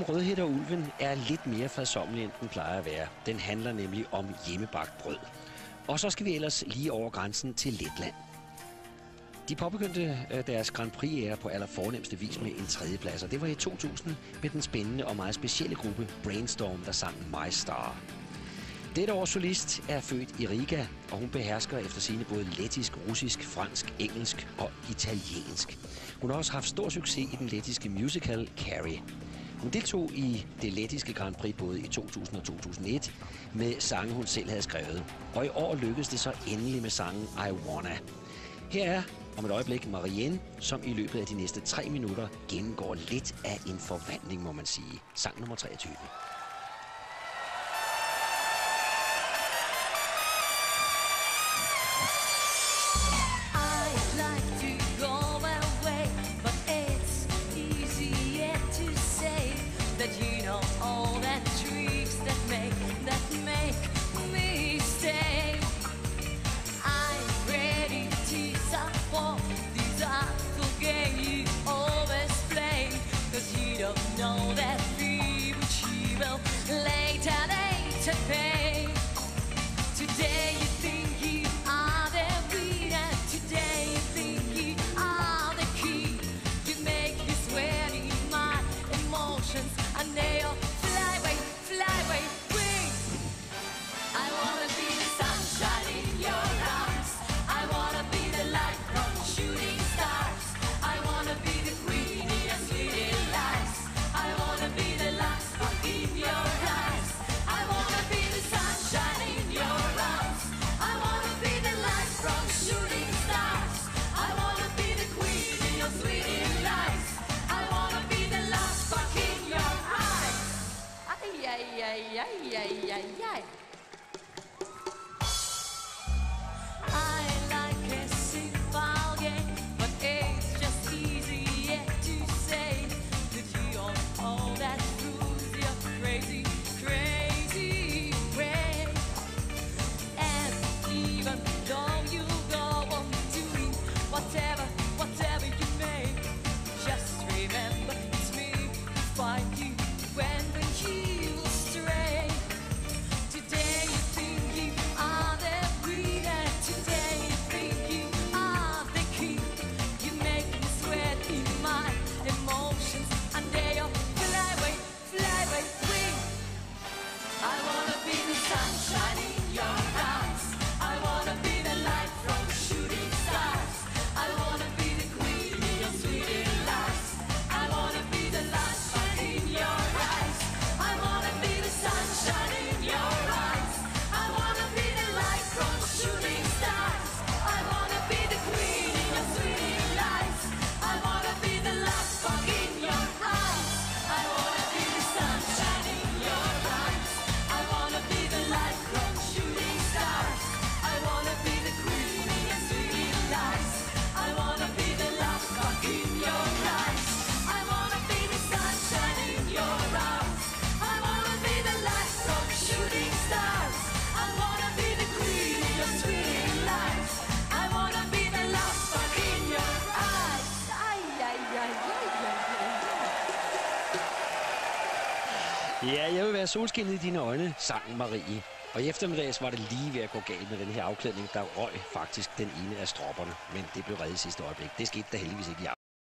Rødhætte og Ulven er lidt mere fredsommelig, end den plejer at være. Den handler nemlig om hjemmebagt brød. Og så skal vi ellers lige over grænsen til Letland. De påbegyndte deres Grand Prix-ære på allerfornemste vis med en tredjeplads, og det var i 2000 med den spændende og meget specielle gruppe Brainstorm, der sang My Star. Dette års solist er født i Riga, og hun behersker efter sigende både lettisk, russisk, fransk, engelsk og italiensk. Hun har også haft stor succes i den lettiske musical Carrie. Hun deltog i det lettiske Grand Prix både i 2000 og 2001 med sange, hun selv havde skrevet. Og i år lykkedes det så endelig med sangen I Wanna. Her er om et øjeblik Marianne, som i løbet af de næste 3 minutter gennemgår lidt af en forvandling, må man sige. Sang nummer 23. That you know all that tricks that make me stay. I'm ready to tease up for these awful games you always play. 'Cause you don't know that we will later pay. Today you think you are the winner. Today you think you are the key. You make me sweat in my emotions. And they all fly away, wing. I wanna be the sunshine in your arms. I wanna be the light from shooting stars. I wanna be the queen in your sweet lies. I wanna be the last spark in your eyes. I wanna be the sunshine in your arms. I wanna be the light from shooting stars. I wanna be the queen in your sweet lies. I wanna be the last spark in your eyes. Ay. I like a simple game, but it's just easier to say that you don't know that proves your crazy way. And even though you go on doing whatever you make, just remember it's me who find you when you stray. Today you think you are the winner. Today you think you are the king. You make me sweat in my emotions, and they all fly away, wing. I wanna be the sunshine in your eyes. I wanna be the light from shooting stars. I wanna be the queen in your sweet lies. I wanna be the last one in your eyes. I wanna be the sunshine in your eyes. I wanna be the light from shooting stars. I wanna be the queen in your sweet lies. I wanna be the last spark in your eyes. I wanna be the sunshine in your eyes. I wanna be the light from shooting stars. I wanna be the queen in your sweet lies. I wanna be the last spark in your eyes. I wanna be the sunshine in your arms. I wanna be the light from shooting stars. I wanna be the queen in your sweet lies. I wanna be the last spark in your eyes. Ja, jeg vil være solskinnet i dine øjne, sang Marie. Og i eftermiddags var det lige ved at gå galt med den her afklædning. Der røg faktisk den ene af stropperne, men det blev reddet i sidste øjeblik. Det skete der heldigvis ikke i